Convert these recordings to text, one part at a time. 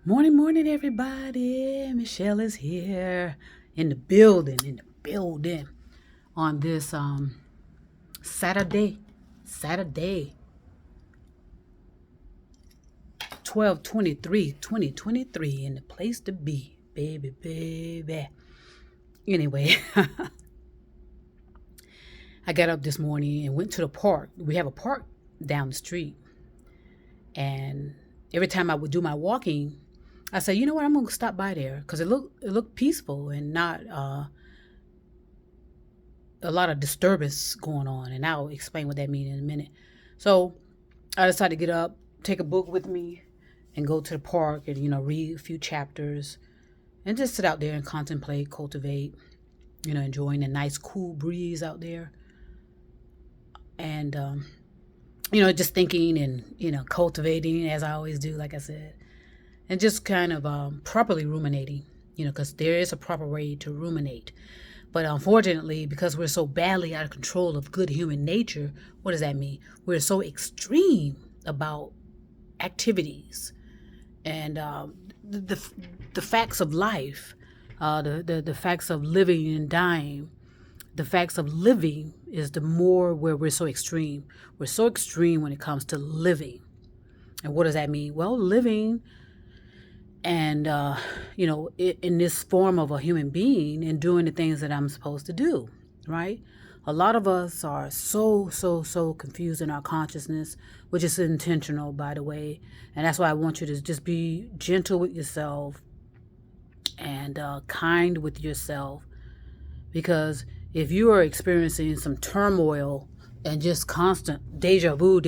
Morning, morning, everybody. Michelle is here in the building on this Saturday, 12/23/2023, in the place to be, baby. Anyway, I got up this morning and went to the park. We have a park down the street, and every time I would do my walking, I said, you know what, I'm gonna stop by there because it looked peaceful and not a lot of disturbance going on. And I'll explain what that means in a minute. So I decided to get up, take a book with me, and go to the park and read a few chapters and just sit out there and contemplate, cultivate, enjoying the nice cool breeze out there, and just thinking and cultivating as I always do, like I said, and just kind of properly ruminating, because there is a proper way to ruminate. But unfortunately, because we're so badly out of control of good human nature, what does that mean? We're so extreme about activities and the facts of life, the facts of living and dying. The facts of living is the more where we're so extreme. We're so extreme when it comes to living. And what does that mean? Well, living and in this form of a human being and doing the things that I'm supposed to do, right? A lot of us are so confused in our consciousness, which is intentional, by the way. And that's why I want you to just be gentle with yourself and kind with yourself, because if you are experiencing some turmoil and just constant deja vu,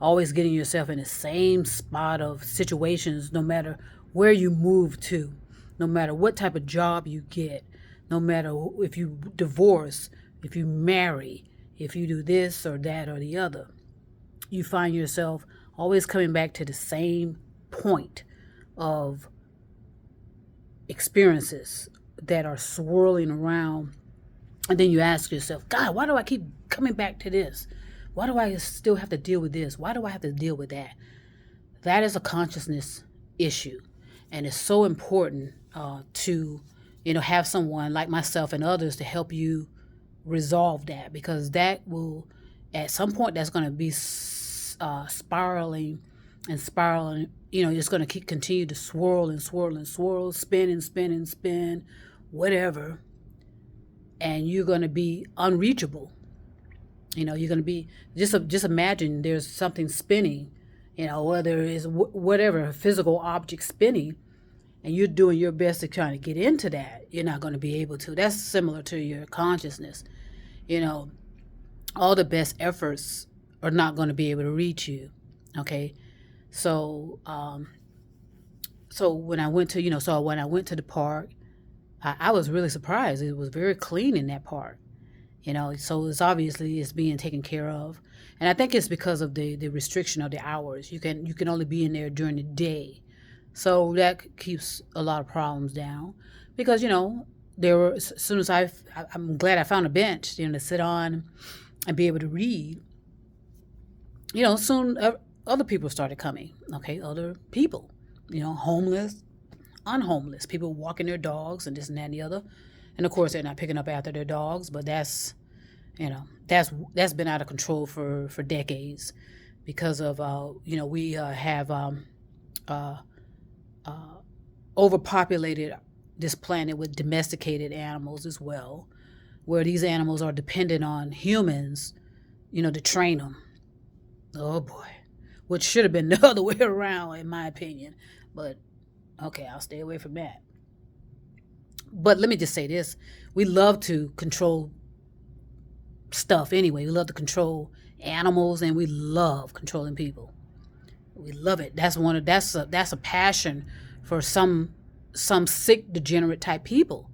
always getting yourself in the same spot of situations, no matter where you move to, no matter what type of job you get, no matter if you divorce, if you marry, if you do this or that or the other, you find yourself always coming back to the same point of experiences that are swirling around. And then you ask yourself, God, why do I keep coming back to this? Why do I still have to deal with this? Why do I have to deal with that? That is a consciousness issue. And it's so important to, have someone like myself and others to help you resolve that, because that will, at some point, that's going to be spiraling. It's going to continue to swirl and swirl and swirl, spin and spin and spin, whatever. And you're going to be unreachable. You're going to be, just imagine there's something spinning, whether it's whatever, a physical object spinning, and you're doing your best to try to get into that. You're not going to be able to. That's similar to your consciousness. All the best efforts are not going to be able to reach you. Okay. So, when I went to the park, I was really surprised. It was very clean in that park. So it's being taken care of. And I think it's because of the restriction of the hours. You can only be in there during the day. So that keeps a lot of problems down, because, there were, as soon as I'm glad I found a bench, to sit on and be able to read. Soon other people started coming. Okay. Other people, homeless, unhomeless, people walking their dogs and this and that and the other. And of course, they're not picking up after their dogs, but that's been out of control for decades, because of we have overpopulated this planet with domesticated animals as well, where these animals are dependent on humans, to train them. Oh boy, which should have been the other way around, in my opinion. But okay, I'll stay away from that. But let me just say this. We love to control stuff anyway. We love to control animals, and we love controlling people. We love it. That's a passion for some sick, degenerate type people.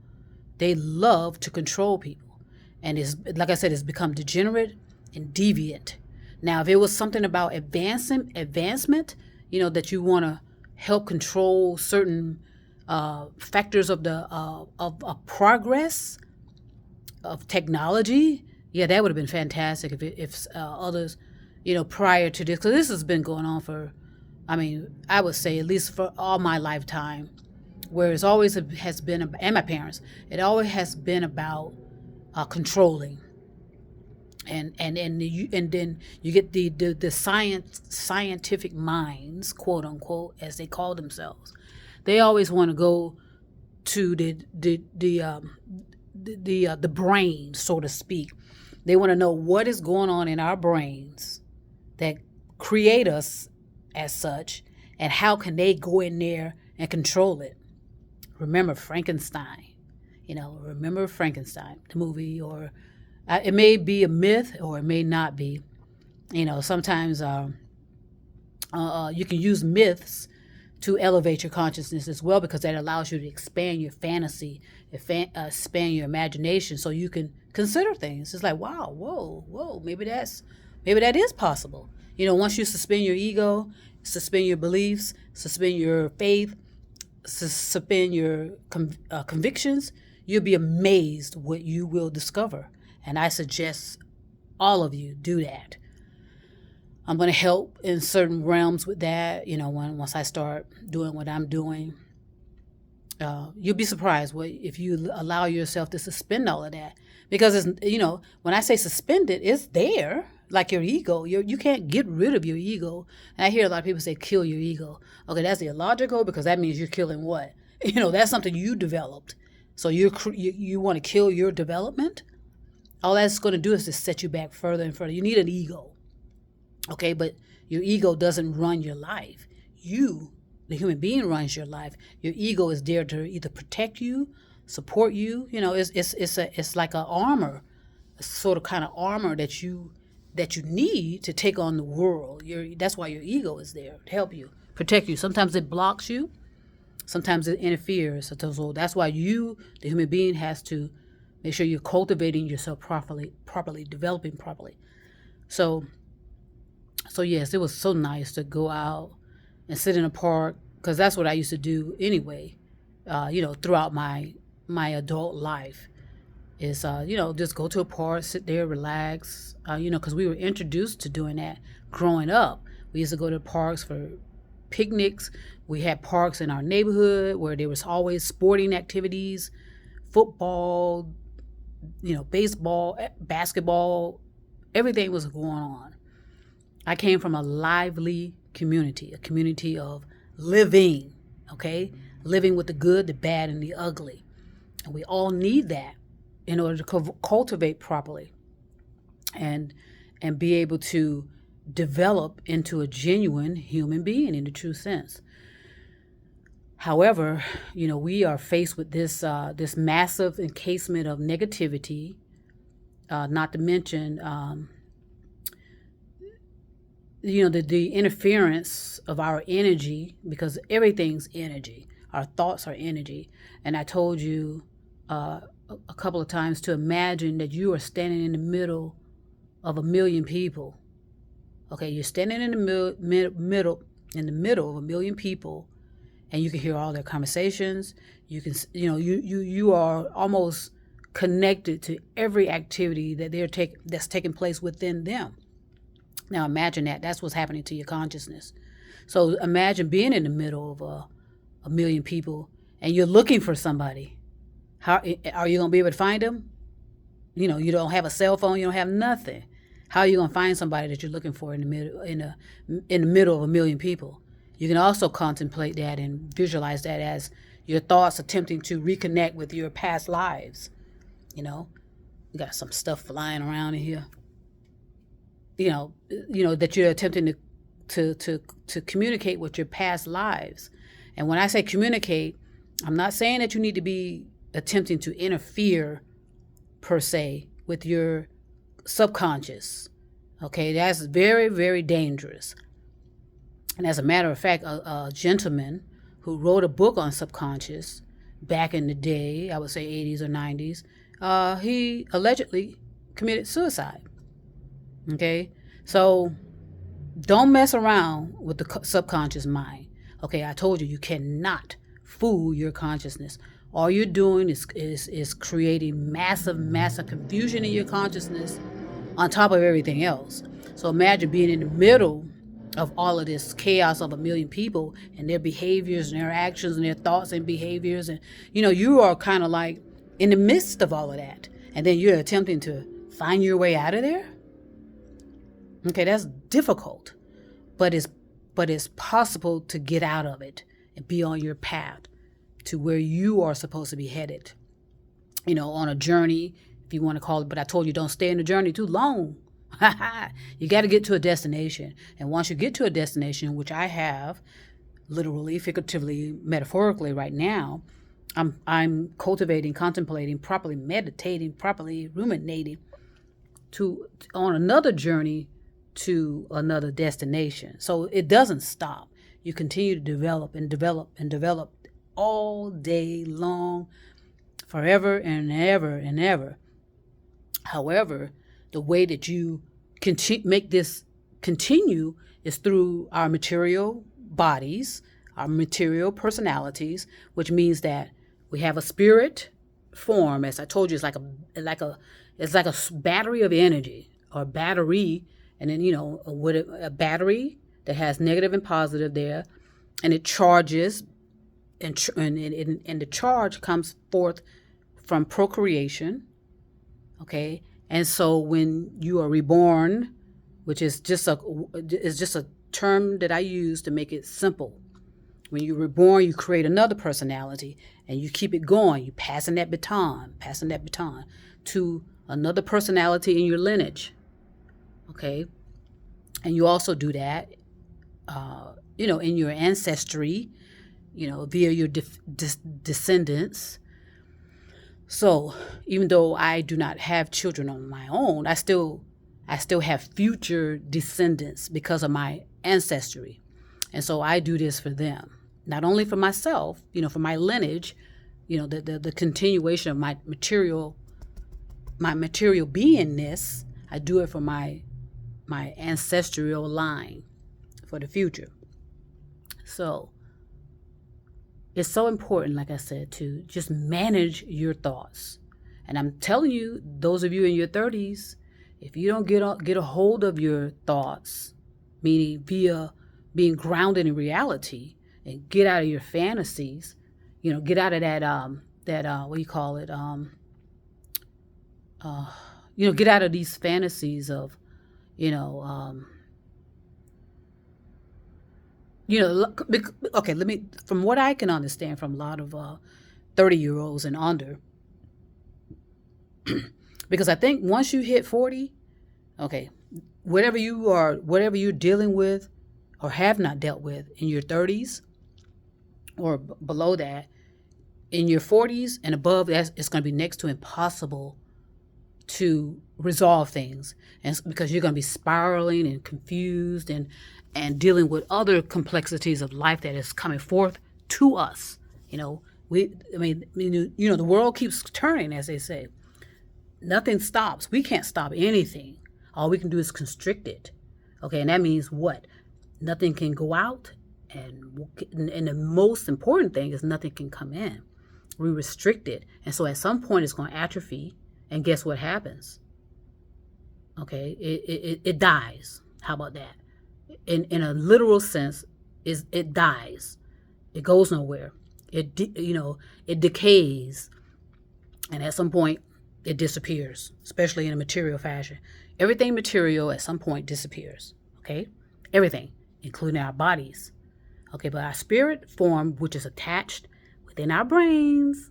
They love to control people. And it's, like I said, it's become degenerate and deviant. Now, if it was something about advancement, that you want to help control certain factors of the of progress of technology, yeah, that would have been fantastic if others, prior to this, because this has been going on for I mean, I would say at least for all my lifetime, where it's always has been, and my parents, it always has been about controlling, and then you get the scientific minds, quote unquote, as they call themselves. They always want to go to the brain, so to speak. They want to know what is going on in our brains that create us as such, and how can they go in there and control it. Remember Frankenstein, remember Frankenstein, the movie, or it may be a myth or it may not be. Sometimes you can use myths to elevate your consciousness as well, because that allows you to expand your fantasy, expand your imagination, so you can consider things. It's like, wow, whoa, maybe that is possible. Once you suspend your ego, suspend your beliefs, suspend your faith, suspend your convictions, you'll be amazed what you will discover. And I suggest all of you do that. I'm going to help in certain realms with that. Once I start doing what I'm doing, you'll be surprised if you allow yourself to suspend all of that. Because when I say suspend it, it's there, like your ego. You can't get rid of your ego. And I hear a lot of people say, kill your ego. Okay, that's illogical, because that means you're killing what? That's something you developed. So you want to kill your development? All that's going to do is just set you back further and further. You need an ego. Okay, but your ego doesn't run your life. You, the human being, runs your life. Your ego is there to either protect you, support you. It's like an armor, a sort of kind of armor that you need to take on the world. That's why your ego is there, to help you, protect you. Sometimes it blocks you, sometimes it interferes. So that's why you, the human being, has to make sure you're cultivating yourself properly, developing properly. So yes, it was so nice to go out and sit in a park, because that's what I used to do anyway, throughout my adult life, is, just go to a park, sit there, relax, because we were introduced to doing that growing up. We used to go to parks for picnics. We had parks in our neighborhood where there was always sporting activities, football, baseball, basketball, everything was going on. I came from a lively community, a community of living, okay? Living with the good, the bad, and the ugly. And we all need that in order to cultivate properly and be able to develop into a genuine human being in the true sense. However, we are faced with this massive encasement of negativity, not to mention the interference of our energy, because everything's energy. Our thoughts are energy. And I told you a couple of times to imagine that you are standing in the middle of 1 million people. Okay, you're standing in the middle of 1 million people, and you can hear all their conversations. You can, you are almost connected to every activity that that's taking place within them. Now imagine that's what's happening to your consciousness. So imagine being in the middle of 1 million people, and you're looking for somebody. How are you going to be able to find them? You don't have a cell phone, you don't have nothing. How are you going to find somebody that you're looking for in the middle of 1 million people? You can also contemplate that and visualize that as your thoughts attempting to reconnect with your past lives. We got some stuff flying around in here. That you're attempting to communicate with your past lives. And when I say communicate, I'm not saying that you need to be attempting to interfere per se with your subconscious. Okay, that's very, very dangerous. And as a matter of fact, a gentleman who wrote a book on subconscious back in the day, I would say 80s or 90s, he allegedly committed suicide. Okay, so don't mess around with the subconscious mind. Okay, I told you cannot fool your consciousness. All you're doing is creating massive confusion in your consciousness on top of everything else. So imagine being in the middle of all of this chaos of a million people and their behaviors and their actions and their thoughts and behaviors. And, you are kind of like in the midst of all of that. And then you're attempting to find your way out of there. Okay, that's difficult, but it's possible to get out of it and be on your path to where you are supposed to be headed, on a journey, if you want to call it. But I told you, don't stay in the journey too long. You got to get to a destination. And once you get to a destination, which I have, literally, figuratively, metaphorically right now, I'm cultivating, contemplating, properly meditating, properly ruminating on another journey to another destination. So it doesn't stop. You continue to develop and develop and develop all day long, forever and ever and ever. However, the way that you make this continue is through our material bodies, our material personalities, which means that we have a spirit form. As I told you, it's like a battery of energy, or battery, and then with a battery that has negative and positive there, and it charges, and the charge comes forth from procreation. Okay, and so when you are reborn, which is just a term that I use to make it simple. When you're reborn, you create another personality, and you keep it going. You passing that baton to another personality in your lineage. Okay, and you also do that, in your ancestry, via your descendants. So even though I do not have children on my own, I still have future descendants because of my ancestry. And so I do this for them, not only for myself, for my lineage, the continuation of my material beingness. I do it for my ancestral line for the future. So it's so important, like I said, to just manage your thoughts. And I'm telling you, those of you in your 30s, if you don't get a hold of your thoughts, meaning via being grounded in reality, and get out of your fantasies, get out of that what do you call it? Get out of these fantasies of, okay, from what I can understand from a lot of 30-year-olds and under, because I think once you hit 40, okay, whatever you're dealing with or have not dealt with in your 30s or below that, in your 40s and above, it's going to be next to impossible to resolve things, and because you're going to be spiraling and confused and dealing with other complexities of life that is coming forth to us. The world keeps turning, as they say. Nothing stops. We can't stop anything. All we can do is constrict it. Okay, and that means what? Nothing can go out, and the most important thing is nothing can come in. We restrict it, and so at some point it's going to atrophy, and guess what happens? Okay, it dies. How about that? In a literal sense, it dies. It goes nowhere. It decays, and at some point it disappears, especially in a material fashion. Everything material at some point disappears. Okay, everything, including our bodies. Okay, but our spirit form, which is attached within our brains,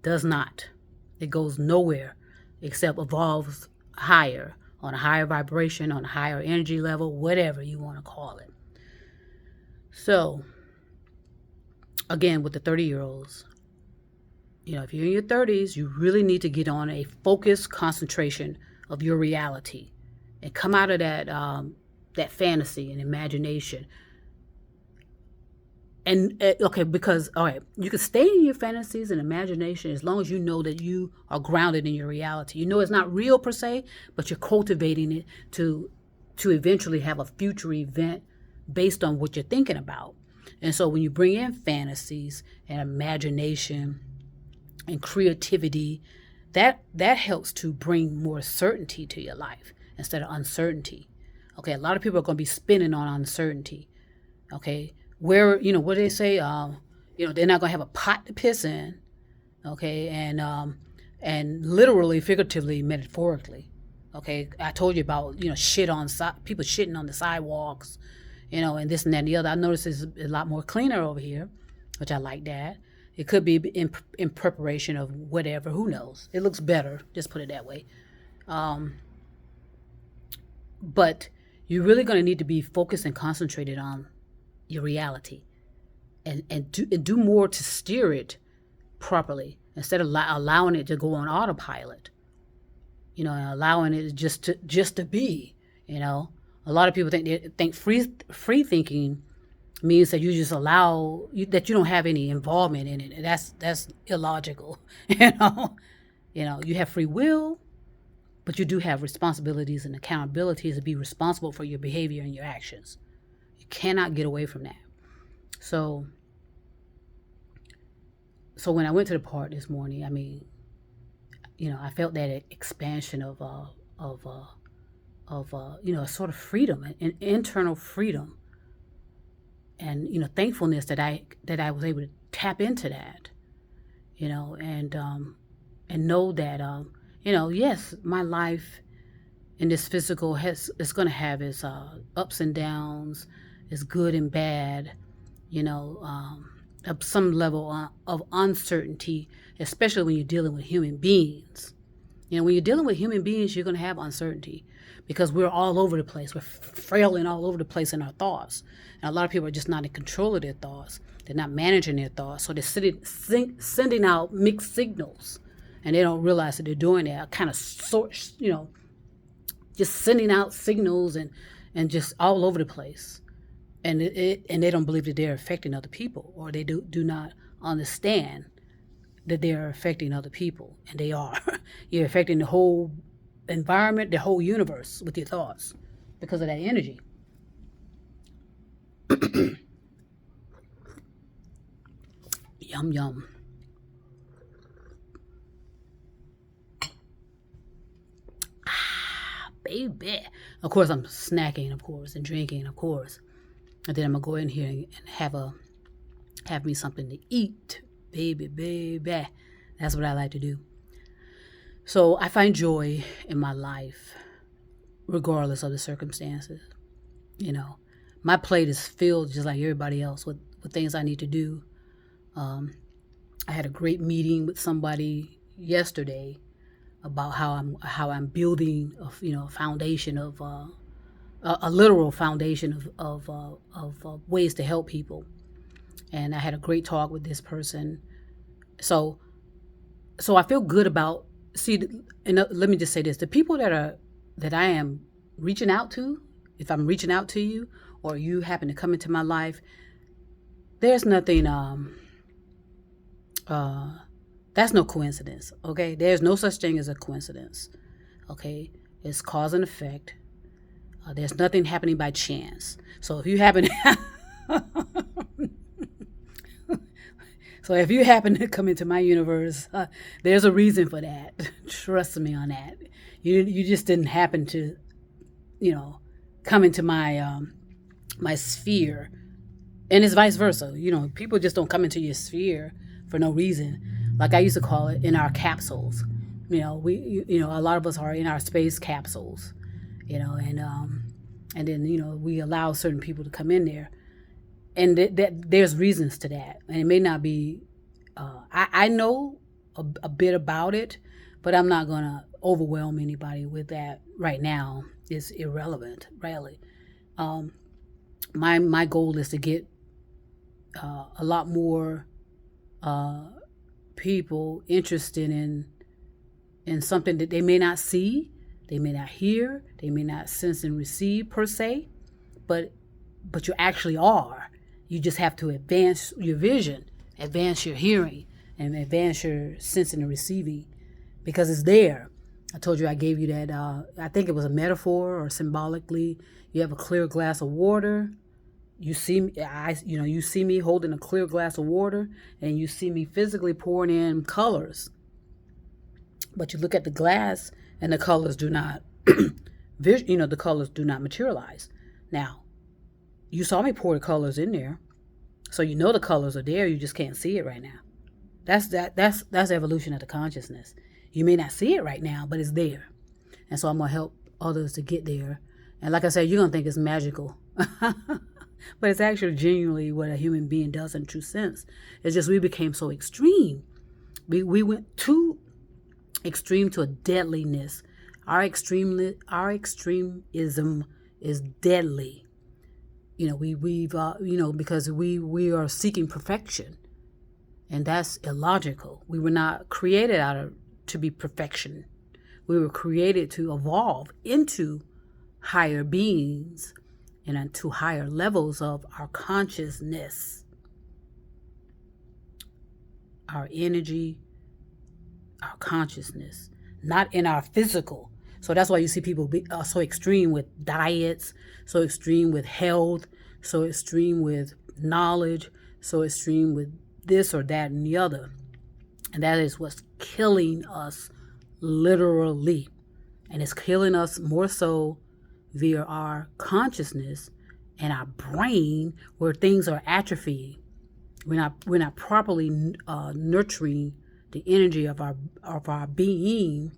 does not. It goes nowhere except evolves higher, on a higher vibration, on a higher energy level, whatever you want to call it. So, again, with the 30-year-olds, if you're in your 30s, you really need to get on a focused concentration of your reality and come out of that fantasy and imagination. And because, all right, you can stay in your fantasies and imagination as long as you know that you are grounded in your reality. It's not real per se, but you're cultivating it to eventually have a future event based on what you're thinking about. And so when you bring in fantasies and imagination and creativity, that helps to bring more certainty to your life instead of uncertainty. Okay, a lot of people are going to be spinning on uncertainty. Okay, where, what do they say? They're not going to have a pot to piss in. Okay, and literally, figuratively, metaphorically. Okay, I told you about people shitting on the sidewalks, and this and that and the other. I noticed it's a lot more cleaner over here, which I like that. It could be in preparation of whatever. Who knows? It looks better. Just put it that way. But you're really going to need to be focused and concentrated on your reality, and do more to steer it properly instead of allowing it to go on autopilot. And allowing it just to be. A lot of people think free thinking means that you just that you don't have any involvement in it. And that's illogical. You have free will, but you do have responsibilities and accountabilities to be responsible for your behavior and your actions. You cannot get away from that. So when I went to the park this morning, I felt that expansion of a sort of freedom, an internal freedom, and thankfulness that I was able to tap into that, and know that yes, my life in this physical is going to have its ups and downs, its good and bad, some level of uncertainty, especially when you're dealing with human beings. When you're dealing with human beings, you're going to have uncertainty because we're all over the place. We're frailing all over the place in our thoughts. And a lot of people are just not in control of their thoughts. They're not managing their thoughts. So they're sending out mixed signals, and they don't realize that they're doing that. Kind of just sending out signals and just all over the place. And they don't believe that they're affecting other people, or they do not understand that they are affecting other people, and they are. You're affecting the whole environment, the whole universe with your thoughts because of that energy. Yum, yum. Baby. Of course, I'm snacking, of course, and drinking, of course. And then I'm going to go in here and have me something to eat. Baby. That's what I like to do. So I find joy in my life, regardless of the circumstances. My plate is filled just like everybody else with things I need to do. I had a great meeting with somebody yesterday about how I'm building a foundation of a literal foundation of ways to help people. And I had a great talk with this person. So I feel good about, let me just say this. The people that I am reaching out to, if I'm reaching out to you or you happen to come into my life, there's nothing, that's no coincidence, okay? There's no such thing as a coincidence, okay? It's cause and effect. There's nothing happening by chance. So if you happen to come into my universe, there's a reason for that. Trust me on that. You just didn't happen to, come into my my sphere, and it's vice versa. People just don't come into your sphere for no reason. Like I used to call it, in our capsules. A lot of us are in our space capsules. And then we allow certain people to come in there, and there's reasons to that, and it may not be. I know a bit about it, but I'm not gonna overwhelm anybody with that right now. It's irrelevant, really. My goal is to get a lot more people interested in something that they may not see, they may not hear, they may not sense and receive per se, but you actually are. You just have to advance your vision, advance your hearing, and advance your sensing and receiving, because it's there. I told you I gave you that, I think it was a metaphor or symbolically. You have a clear glass of water. You see me, you see me holding a clear glass of water, and you see me physically pouring in colors. But you look at the glass, and the colors do not the colors do not materialize. Now, you saw me pour the colors in there, so you know the colors are there. You just can't see it right now. That's evolution of the consciousness. You may not see it right now, but it's there. And so I'm going to help others to get there. And like I said, you're going to think it's magical. But it's actually genuinely what a human being does in true sense. It's just we became so extreme. We went too extreme to a deadliness. Our extremism is deadly. Because we are seeking perfection. And that's illogical. We were not created to be perfection. We were created to evolve into higher beings and into higher levels of our consciousness, our energy, our consciousness, not in our physical. So that's why you see people be so extreme with diets, so extreme with health, so extreme with knowledge, so extreme with this or that and the other. And that is what's killing us literally. And it's killing us more so via our consciousness and our brain, where things are atrophying. We're not properly nurturing the energy of our being,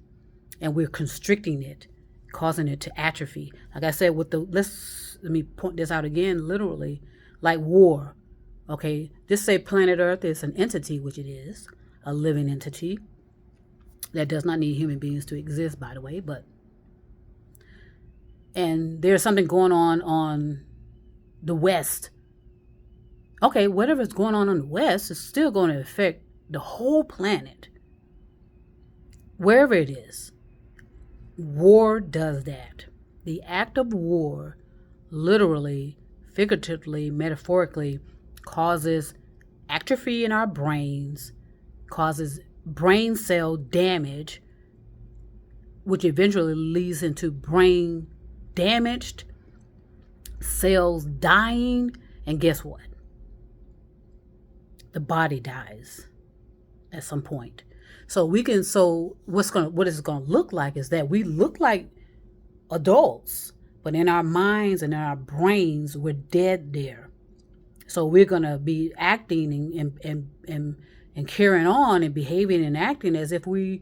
and we're constricting it, causing it to atrophy. Like I said, let me point this out again, literally, like war. Okay, just say planet Earth is an entity, which it is, a living entity that does not need human beings to exist, by the way, and there's something going on the West. Okay, whatever's going on the West is still going to affect the whole planet. Wherever it is. War does that. The act of war, literally, figuratively, metaphorically, causes atrophy in our brains, causes brain cell damage, which eventually leads into brain damaged, cells dying, and guess what? The body dies at some point. So what it's going to look like is that we look like adults, but in our minds and in our brains, we're dead there. So we're going to be acting and carrying on and behaving and acting as if we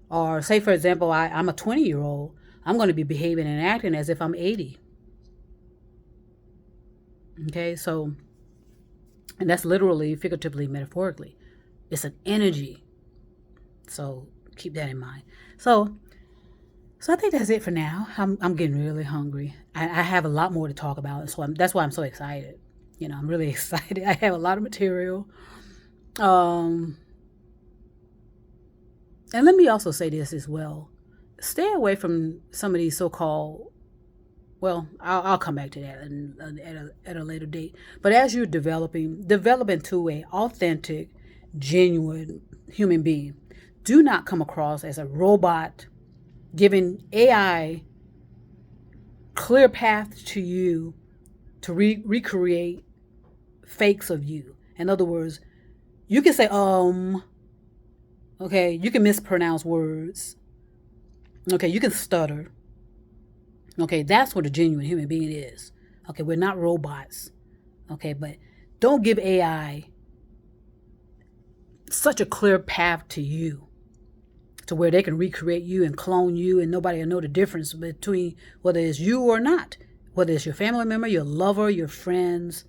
are, say, for example, I'm a 20-year-old. I'm going to be behaving and acting as if I'm 80. Okay, so, and that's literally, figuratively, metaphorically. It's an energy. So keep that in mind. So I think that's it for now. I'm getting really hungry. I have a lot more to talk about, so that's why I'm so excited. I'm really excited. I have a lot of material. And let me also say this as well. Stay away from some of these so-called, well, I'll come back to that at a later date. But as you're develop into an authentic, genuine human being, do not come across as a robot giving AI clear path to you to recreate fakes of you. In other words, you can say, okay, you can mispronounce words. Okay, you can stutter. Okay, that's what a genuine human being is. Okay, we're not robots. Okay, but don't give AI such a clear path to you, to where they can recreate you and clone you, and nobody will know the difference between whether it's you or not, whether it's your family member, your lover, your friends,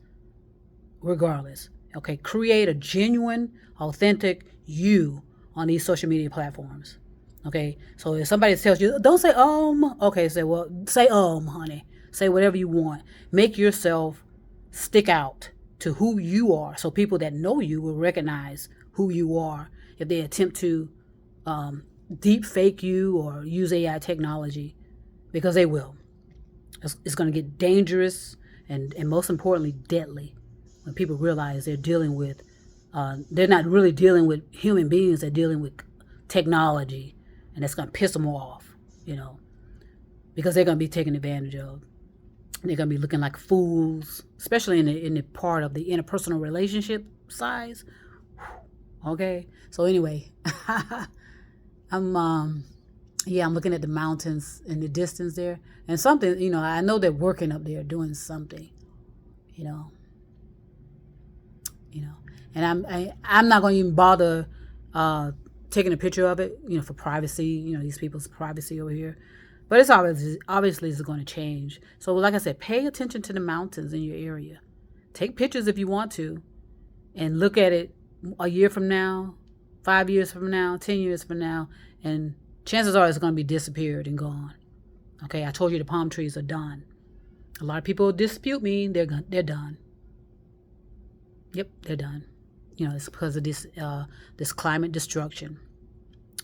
regardless. Okay, create a genuine, authentic you on these social media platforms. Okay, so if somebody tells you, don't say okay, say, well, say honey. Say whatever you want. Make yourself stick out to who you are, so people that know you will recognize who you are if they attempt to deep fake you or use AI technology, because they will. It's going to get dangerous and most importantly, deadly when people realize they're dealing with, they're not really dealing with human beings, they're dealing with technology. And that's going to piss them off, because they're going to be taken advantage of. They're going to be looking like fools, especially in the part of the interpersonal relationship size. Okay. So anyway, I'm Yeah, I'm looking at the mountains in the distance there, and something, I know they're working up there, doing something, you know, you know, and I'm not going to even bother taking a picture of it, for privacy, these people's privacy over here. But it's obviously it's going to change. So, like I said, pay attention to the mountains in your area. Take pictures if you want to, and look at it a year from now, 5 years from now, 10 years from now, and chances are it's going to be disappeared and gone. Okay, I told you the palm trees are done. A lot of people dispute me. They're done. Yep, they're done. It's because of this climate destruction.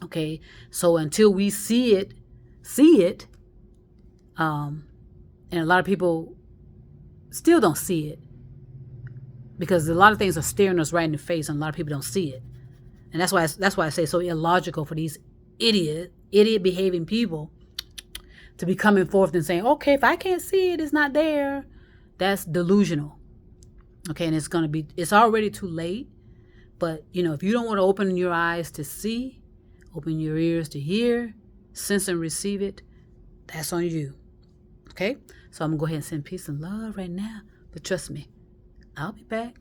Okay, so until we see it, and a lot of people still don't see it because a lot of things are staring us right in the face, and a lot of people don't see it, and that's why I say it's so illogical for these idiot behaving people to be coming forth and saying, okay, if I can't see it, it's not there. That's delusional. Okay, and it's already too late. But, if you don't want to open your eyes to see, open your ears to hear, sense and receive it, that's on you. Okay? So I'm going to go ahead and send peace and love right now. But trust me, I'll be back.